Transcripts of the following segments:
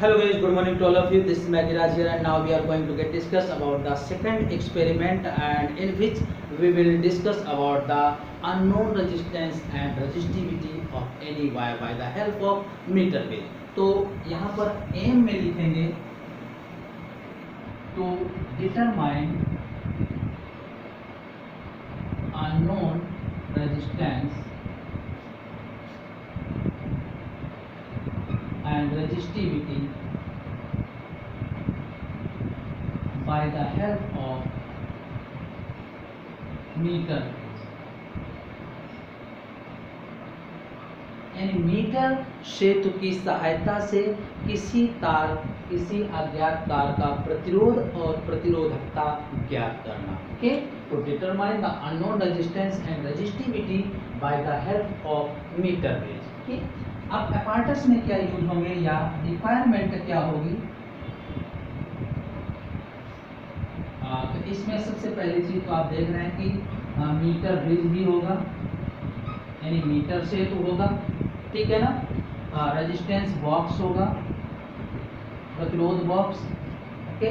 Hello guys, good morning to all of you. This is Magiraj here, and now we are going to get discuss about the second experiment, and in which we will discuss about the unknown resistance and resistivity of any wire by the help of meter gauge. तो यहाँ पर m में लिखेंगे to determine unknown resistance and resistivity by the help of meter. यानी metre सेतु की सहायता से किसी अज्ञात तार का प्रतिरोध और प्रतिरोधकता ज्ञात करना. ओके, तो determine the unknown resistance and resistivity by the help of metre gauge. Okay, अब अपार्टस में क्या यूज होंगे या रिक्वायरमेंट क्या होगी. तो इसमें सबसे पहली चीज तो आप देख रहे हैं कि मीटर ब्रिज भी होगा, यानी मीटर सेतु होगा, ठीक है ना. रेजिस्टेंस बॉक्स होगा, प्रतिरोध बॉक्स. ओके,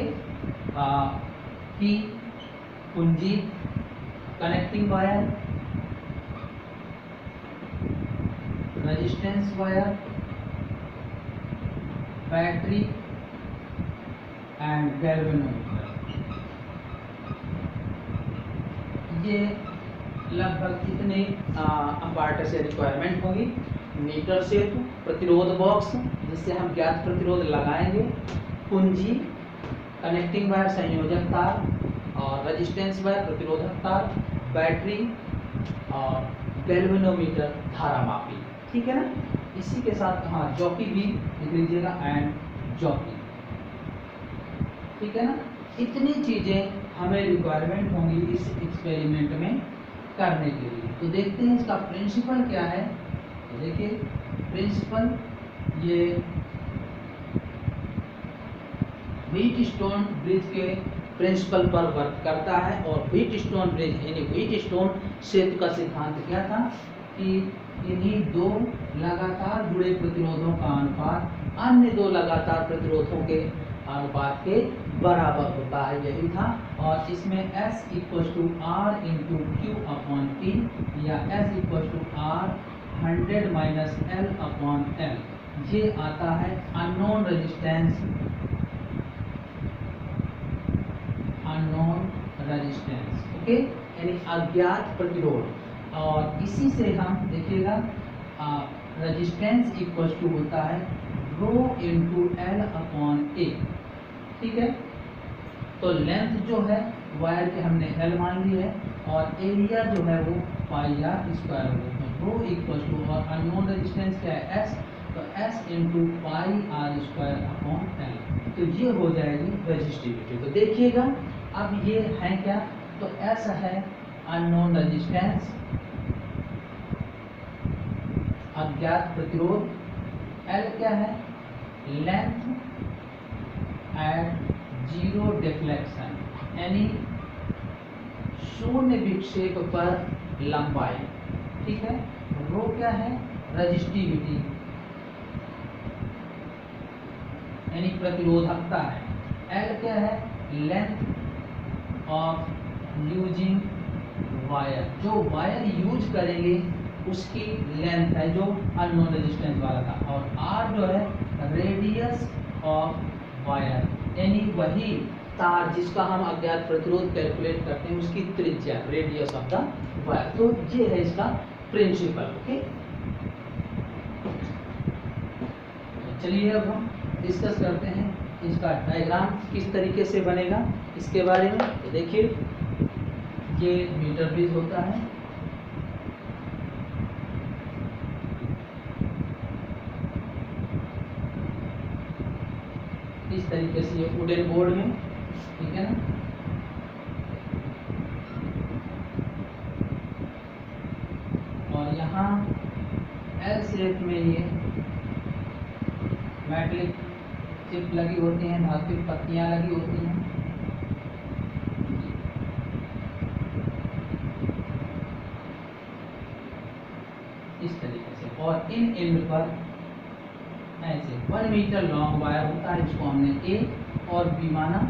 की कुंजी, connecting wire, resistance wire, battery and galvanometer. ये लगभग इतने अपार्टस से रिक्वायरमेंट होगी. मीटर सेतु, प्रतिरोध बॉक्स जिससे हम ज्ञात प्रतिरोध लगाएंगे, कुंजी, कनेक्टिंग वायर संयोजक तार, और रेजिस्टेंस वायर प्रतिरोधक तार, बैटरी और गैल्वेनोमीटर धारामापी. ठीक है ना. इसी के साथ जॉकी भी लिख लीजिएगा, एंड जॉकी. ठीक है ना. इतनी चीजें हमें रिक्वायरमेंट होंगी इस एक्सपेरिमेंट में करने के लिए. तो देखते हैं इसका प्रिंसिपल क्या है. तो देखिए प्रिंसिपल ये व्हीटस्टोन ब्रिज के प्रिंसिपल पर वर्क करता है. और व्हीटस्टोन ब्रिज यानी व्हीटस्टोन सेतु का सिद्धांत क्या था कि इन्हीं दो लगातार जुड़े प्रतिरोधों का अनुपात अन्य दो लगातार प्रतिरोधों के अनुपात के बराबर होता है, यही था. और इसमें S = R × Q/T या S = R 100 - L/L. ये आता है अननोन रेजिस्टेंस, ओके, यानी अज्ञात प्रतिरोध. और इसी से हम देखिएगा रेजिस्टेंस इक्वल होता है ρ × L/A. ठीक है. तो लेंथ जो है वायर के हमने L मान ली है, और एरिया जो है वो πr² होगा. तो ρ इक्वल और अननोन रेजिस्टेंस क्या है S, तो S × πr²/L. तो ये हो जाएगी रेजिस्टिविटी. तो देखिएगा अब ये है क्या. तो S है अननोन रेजिस्टेंस, अज्ञात प्रतिरोध. L क्या है, लेंथ एट 0 डिफ्लेक्शन, यानी शून्य विक्षेप पर लंबाई. ठीक है. रो क्या है, रेजिस्टिविटी यानी प्रतिरोधकता है. L क्या है, लेंथ ऑफ यूजिंग वायर, जो वायर यूज करेंगे उसकी लेंथ है जो अननोन रेजिस्टेंस वाला था. और R जो है रेडियस ऑफ वायर, यानी वही तार जिसका हम अज्ञात प्रतिरोध कैलकुलेट करते हैं उसकी त्रिज्या, रेडियस ऑफ द वायर. तो ये है इसका प्रिंसिपल. ओके, चलिए अब हम डिस्कस करते हैं इसका डायग्राम किस तरीके से बनेगा इसके बारे में. तो देखिए ये मीटर ब्रिज होता है. इस तरीके से ये वुडन बोर्ड में, ठीक है ना. और यहाँ L शेप में ये मेटलिक चिप लगी होती हैं, धातु की पत्तियां लगी होती हैं. इस तरीके से. और इन एंड पर ऐसे 1 मीटर लॉन्ग वायर होता है, इसको हमने ए और बी माना।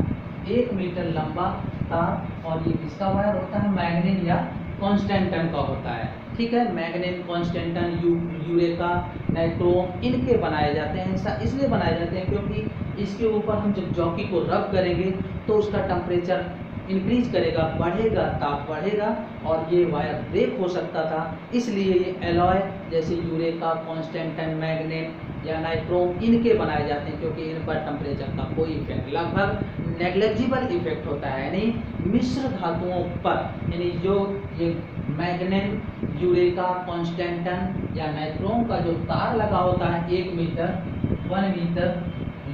1 मीटर लंबा तार, और ये किसका वायर होता है, मैग्नीन या कॉन्स्टेंटन का होता है। ठीक है, मैग्नीन, कॉन्स्टेंटन, यूरेका, नाइट्रोम, इनके बनाए जाते हैं। ऐसा इसलिए बनाए जाते हैं क्योंकि इसके ऊपर हम जब जॉकी को रब करेंगे तो उसका टेम्परेचर इंक्रीज करेगा, बढ़ेगा, ताप बढ़ेगा और ये वायर ब्रेक हो सकता था। इसलिए ये एलॉय जैसे यूरेका, कॉन्स्टेंटन, मैग्नेट या नाइट्रोम, इनके बनाए जाते हैं क्योंकि इन पर टेम्परेचर का कोई इफेक्ट, लगभग नेग्लेजिबल इफेक्ट होता है। यानी मिश्र धातुओं पर, यानी जो ये मैग्नेट, यूरेका, कॉन्स्टेंटन या नाइट्रोम का जो तार लगा होता है 1 मीटर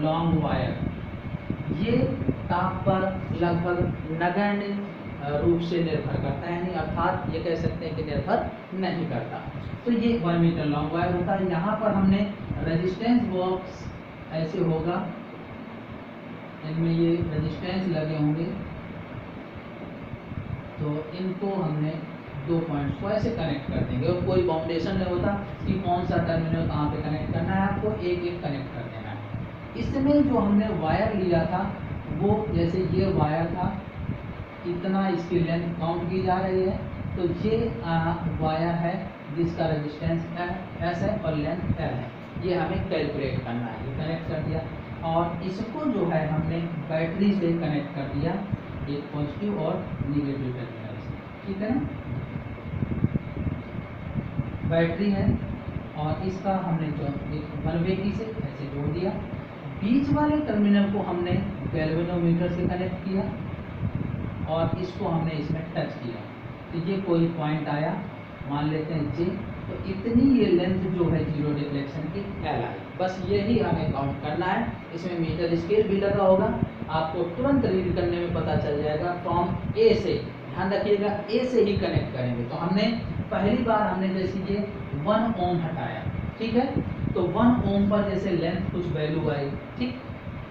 लॉन्ग वायर, ये ताप पर लगभग नगण्य रूप से निर्भर करता है, यानी अर्थात ये कह सकते हैं कि निर्भर नहीं करता। तो ये 1 मीटर लॉन्ग वायर होता है। यहाँ पर हमने रेजिस्टेंस बॉक्स ऐसे होगा, इनमें ये रेजिस्टेंस लगे होंगे, तो इनको हमने 2 पॉइंट्स को ऐसे कनेक्ट कर देंगे और कोई बाउंडेशन नहीं होता कि कौन सा टर्मिनल कहाँ पे कनेक्ट करना है, आपको एक एक कनेक्ट कर देना है। इसमें जो हमने वायर लिया था वो, जैसे ये वायर था, इतना इसकी लेंथ काउंट की जा रही है, तो ये वायर है जिसका रेजिस्टेंस एस है और लेंथ एल है, ये हमें कैलकुलेट करना है। ये कनेक्ट कर दिया और इसको जो है हमने बैटरी से कनेक्ट कर दिया, एक पॉजिटिव और निगेटिव टर्मिनल से। ठीक है, बैटरी है और इसका हमने जो एक 1 वे की से ऐसे जोड़ दिया। बीच वाले टर्मिनल को हमने गैल्वेनोमीटर से कनेक्ट किया और इसको हमने इसमें टच किया, तो ये कोई पॉइंट आया, मान लेते हैं जे, तो इतनी ये लेंथ जो है जीरो डिफ्लेक्शन की एल आई, बस यही हमें काउंट करना है। इसमें मीटर स्केल भी लगा होगा, आपको तुरंत रीड करने में पता चल जाएगा। फ्रॉम ए से, ध्यान रखिएगा, ए से ही कनेक्ट करेंगे। तो हमने पहली बार हमने जैसे ये 1 ओम हटाया, ठीक है, तो 1 ओम पर जैसे लेंथ कुछ वैल्यू आई, ठीक,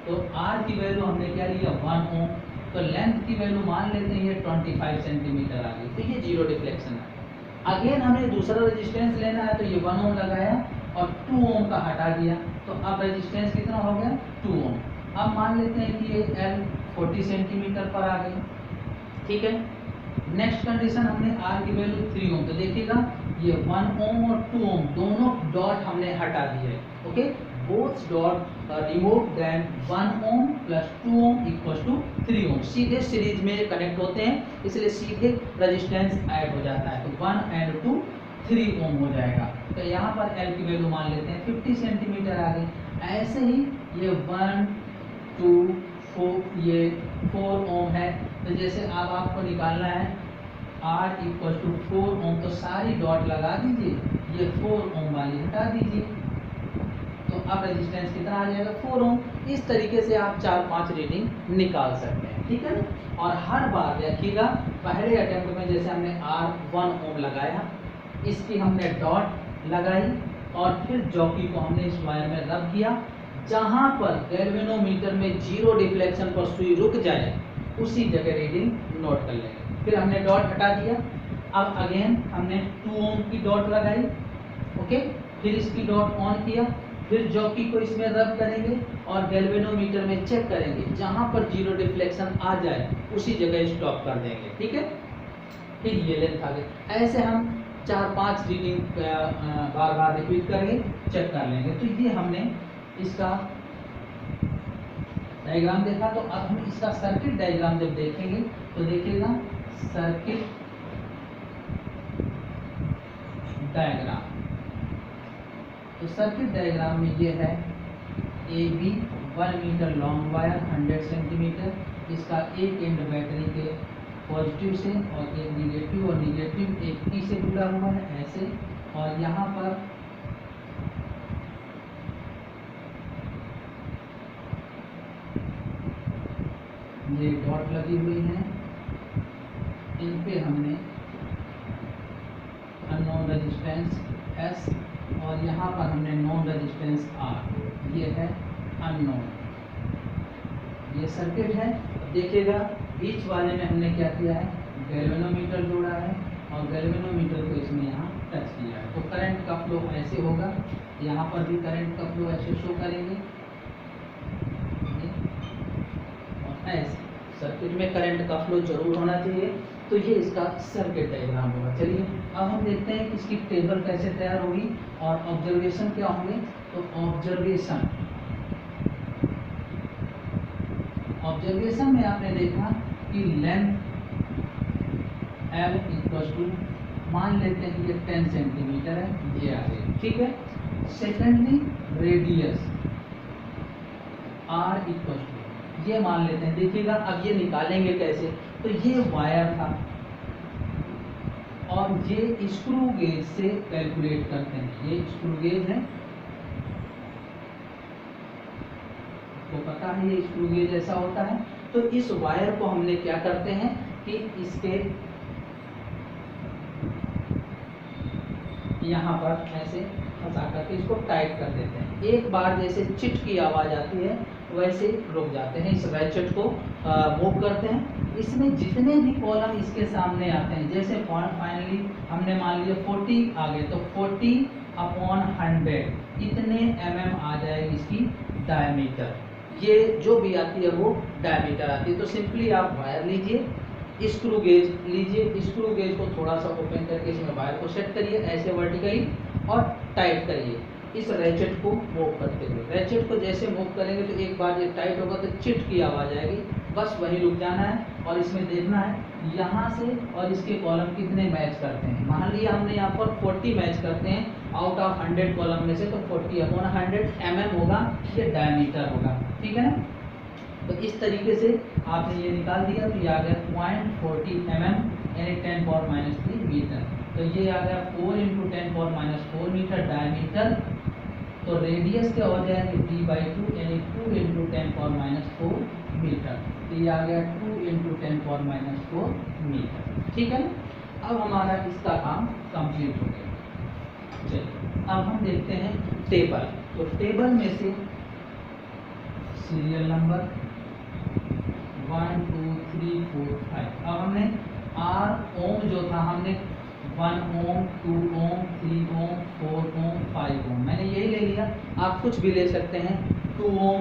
तो आर की वैल्यू हमने क्या लिया 1 ओम, तो लेंथ की वैल्यू मान लेते हैं ये 25 सेंटीमीटर आ गई, तो ये जीरो डिफ्लेक्शन है। अगेन हमें दूसरा रेजिस्टेंस लेना है, तो ये 1 ओम लगाया और 2 ओम का हटा दिया, तो अब रेजिस्टेंस कितना हो गया 2 ओम। अब मान लेते हैं कि ये एल 40 सेंटीमीटर पर आ गई, ठीक है। नेक्स्ट कंडीशन हमने आर की वैल्यू 3 ओम, तो देखिएगा ये 1 ओम और 2 ओम दोनों डॉट हमने हटा दिए, okay, both dot remove, then 1 ohm plus 2 ohm equals to 3 ohm, सीधे सीरीज में कनेक्ट होते हैं, इसलिए सीधे रेजिस्टेंस ऐड हो जाता है, तो 1 and 2 3 ओम हो जाएगा। तो यहाँ पर एल की वैल्यू मान लेते हैं 50 सेंटीमीटर आ गई। ऐसे ही ये 1 2 4 ये 4 ओम है, तो जैसे अब आपको निकालना है R इक्वल टू 4 ओम, तो सारी डॉट लगा दीजिए, ये 4 ओम वाली हटा दीजिए, तो अब रेजिस्टेंस कितना आ जाएगा 4 ओम। इस तरीके से आप 4-5 रीडिंग निकाल सकते हैं, ठीक है। और हर बार देखिएगा, पहले अटेम्प्ट में जैसे हमने R 1 ओम लगाया, इसकी हमने डॉट लगाई और फिर जॉकी को हमने इस वायर में रब किया, जहां पर गैल्वेनोमीटर में जीरो डिफ्लेक्शन पर सुई रुक जाए उसी जगह रीडिंग नोट कर लेंगे। फिर हमने डॉट हटा दिया, अब अगेन हमने 2 ओम की डॉट लगाई, ओके, फिर इसकी डॉट ऑन किया, फिर जॉकी को इसमें रब करेंगे और गैल्वेनोमीटर में चेक करेंगे, जहां पर जीरो डिफ्लेक्शन आ जाए उसी जगह स्टॉप कर देंगे, ठीक है। फिर ये लेंथ आ गई। ऐसे हम 4-5 रीडिंग बार बार रिपीट करके चेक कर लेंगे। तो ये हमने इसका डायग्राम देखा, तो अब हम इसका सर्किट डायग्राम जब देखेंगे तो देखिएगा सर्किट डायग्राम, तो सर्किट डायग्राम में ये है A B 1 metre long wire 100 centimetre, इसका एक एंड बैटरी के पॉजिटिव से और एक निगेटिव, और निगेटिव एक पी से जुड़ा हुआ है ऐसे, और यहाँ पर ये डॉट लगी हुई है, इन पे हमने अननोन रेजिस्टेंस एस और यहाँ पर हमने नोन रेजिस्टेंस आर, ये है अननोन। ये सर्किट है। देखिएगा बीच वाले में हमने क्या किया है, गैल्वेनोमीटर जोड़ा है और गैल्वेनोमीटर को इसमें यहाँ टच किया है। तो करंट का फ्लो ऐसे होगा, यहाँ पर भी करंट का फ्लो ऐसे शो करेंगे, और ऐसे सर्किट में करंट का फ्लो जरूर होना चाहिए। तो ये इसका सर्किट डायग्राम होगा। चलिए अब हम देखते हैं कि इसकी टेबल कैसे तैयार होगी और ऑब्जर्वेशन क्या होंगे। तो ऑब्जर्वेशन में आपने देखा कि लेंथ L इक्वल टू, मान लेते हैं कि ये 10 सेंटीमीटर है, ये आ गई, ठीक है। Secondly radius R equal to, ये मान लेते हैं। देखिएगा अब ये निकालेंगे कैसे। तो ये वायर था और ये स्क्रू गेज से कैलकुलेट करते हैं। ये स्क्रू गेज है, तो पता है ये स्क्रू गेज ऐसा होता है। तो इस वायर को हमने क्या करते हैं कि इसके यहाँ पर ऐसे फंसा करके इसको टाइट कर देते हैं। एक बार जैसे चिट की आवाज़ आती है वैसे रुक जाते हैं। इस रैचेट को मूव करते हैं। इसमें जितने भी कॉलम इसके सामने आते हैं, जैसे फाइनली हमने मान लिया 40 आ गए, तो 40/100 इतने mm आ जाएगी इसकी डायमीटर। ये जो भी आती है वो डायमीटर आती है। तो सिंपली आप वायर लीजिए, स्क्रू गेज लीजिए, स्क्रू गेज को थोड़ा सा ओपन करके इसमें वायर को सेट करिए ऐसे वर्टिकली और टाइट करिए इस रैचेट को मूव करते हुए। रैचेट को जैसे मूव करेंगे तो एक बार ये टाइट होगा तो चिट की आवाज़ आएगी, बस वही रुक जाना है। और इसमें देखना है यहाँ से और इसके कॉलम कितने मैच करते हैं। मान लिया हमने यहाँ पर 40 मैच करते हैं आउट ऑफ 100 कॉलम में से, तो 40/100 mm होगा, ये डायमीटर होगा, ठीक है ना। तो इस तरीके से आपने ये निकाल दिया, तो ये आ गया 0.40 mm यानी 10⁻³ मीटर। तो ये आ गया 4 × 10⁻⁴ मीटर डायमीटर। तो रेडियस क्या हो जाएगा d/2 यानी 2 × 10⁻⁴ मीटर। तो ये आ गया 2 × 10⁻⁴ मीटर, ठीक है ना। अब हमारा इसका काम कंप्लीट हो गया। चलिए अब हम देखते हैं टेबल। तो टेबल में से सीरियल नंबर 1 2 3 4 5, अब हमने R ओम जो था हमने 1 ओम 2 ओम 3 ओम 4 ओम 5 ओम मैंने यही ले लिया। आप कुछ भी ले सकते हैं, 2 ओम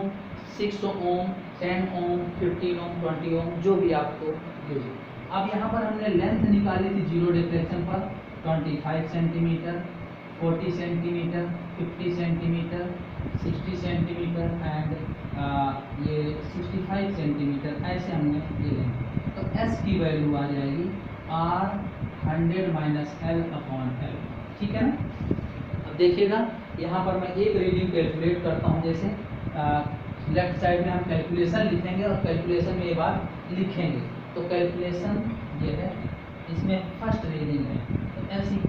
6 ओम 10 ओम 15 ओम 20 ओम जो भी आपको लीजिए। अब यहाँ पर हमने लेंथ निकाली थी जीरो डिफ्लेक्शन पर 25 centimetre, 40 centimetre, 50 centimetre, 60 centimetre and ये 65 सेंटीमीटर, ऐसे हमने ये लेंगे। तो S की वैल्यू आ जाएगी R 100 - L/L, ठीक है ना। अब देखिएगा यहाँ पर मैं एक रीडिंग कैलकुलेट करता हूँ। जैसे लेफ्ट साइड में हम कैलकुलेशन लिखेंगे और कैलकुलेशन में ये बात लिखेंगे। तो कैलकुलेशन ये है, इसमें फर्स्ट रीडिंग है, तो S =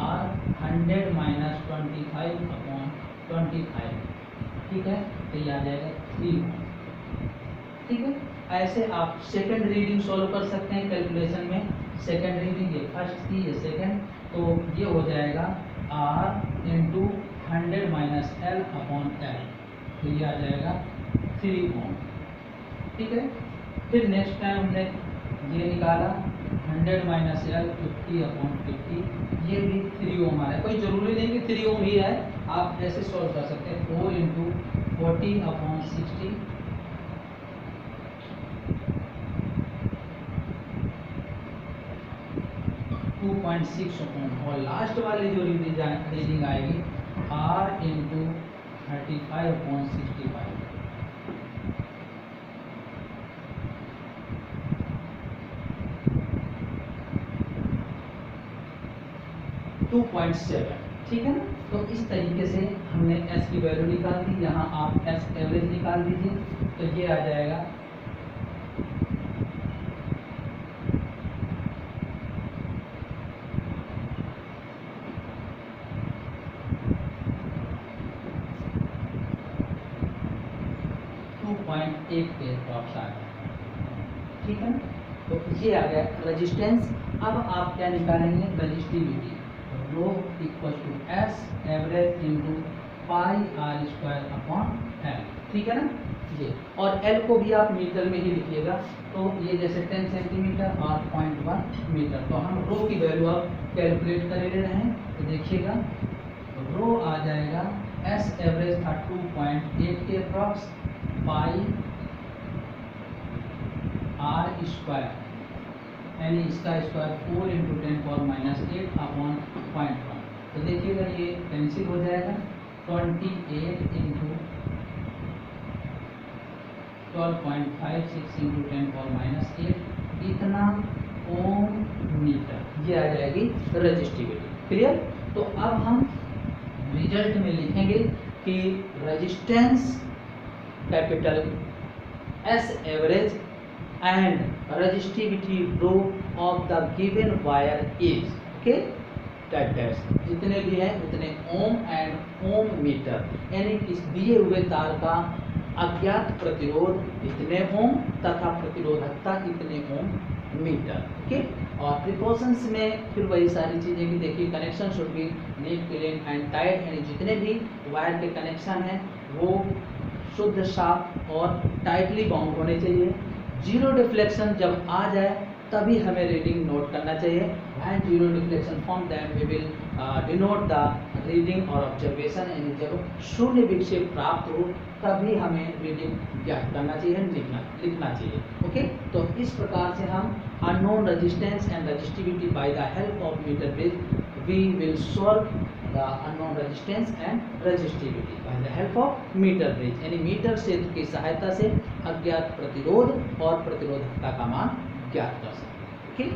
R 100 - 25/25, ठीक है। तो ये आ जाएगा 3, ठीक है। ऐसे आप सेकंड रीडिंग सॉल्व कर सकते हैं कैलकुलेशन में। सेकंड रीडिंग ये फर्स्ट थी, ये सेकंड, तो ये हो जाएगा R × 100 - L/L, तो ये आ जाएगा 3 ओम, ठीक है। फिर नेक्स्ट टाइम हमने ये निकाला 100 - L 50/50, ये भी 3 ओम आ रहा है। कोई ज़रूरी नहीं कि 3 ओम ही है, आप ऐसे सॉल्व कर सकते हैं। 4 × 40/60, 2.6 ओम। और लास्ट वाली जो रीडिंग आएगी R × 35/65, 2.7, ठीक है ना। तो इस तरीके से हमने S की वैल्यू निकाल दी। यहाँ आप S एवरेज निकाल दीजिए, तो ये आ जाएगा 2.8 के अप्रॉक्स आ गया, ठीक है ना। तो ये आ गया रेजिस्टेंस। अब आप क्या निकालेंगे, रजिस्टिविटी। रो = S एवरेज × πr² L, ठीक है ना। ये, और एल को भी आप मीटर में ही लिखिएगा। तो ये जैसे 10 सेंटीमीटर और 0.1 मीटर। तो हम रो की वैल्यू अब कैलकुलेट कर ले रहे हैं। तो देखिएगा रो आ जाएगा एस एवरेज था 2.8 के अप्रॉक्स पाई आर स्क्वायर, यानी इसका स्क्वायर 4 इंटू 10⁻⁸ अपॉन 0.1। तो देखिएगा ये कैंसिल हो जाएगा, 28 इंटू 12.56 इंटू 10⁻⁸ इतना ओम मीटर, ये आ जाएगी रजिस्टिविटी। क्लियर? तो अब हम रिजल्ट में लिखेंगे कि resistance capital S average and resistivity rho of the given wire is, okay, that जितने भी हैं उतने ओम एंड ओम मीटर, यानी इस दिए हुए तार का अज्ञात प्रतिरोध इतने ओम तथा प्रतिरोधकता इतने ओम मीटर। ओके, और प्रिकॉशंस में फिर वही सारी चीज़ें कि देखिए connection should be neat clean and tight, यानी जितने भी वायर के कनेक्शन हैं वो शुद्ध, साफ और टाइटली बाउंड होने चाहिए। जीरो डिफ्लेक्शन जब आ जाए तभी हमें रीडिंग नोट करना चाहिए। And zero deflection from them we will denote the reading और ऑब्जर्वेशन, यानी जब शून्य विक्षेप प्राप्त हो तभी हमें रीडिंग ज्ञात करना चाहिए, लिखना चाहिए। ओके, तो इस प्रकार से हम unknown resistance and resistivity by the help of metre bridge we will solve the unknown resistance and resistivity by the help of meter bridge, यानी मीटर क्षेत्र की सहायता से अज्ञात प्रतिरोध और प्रतिरोधकता का मान ज्ञात कर सकते हैं। ठीक।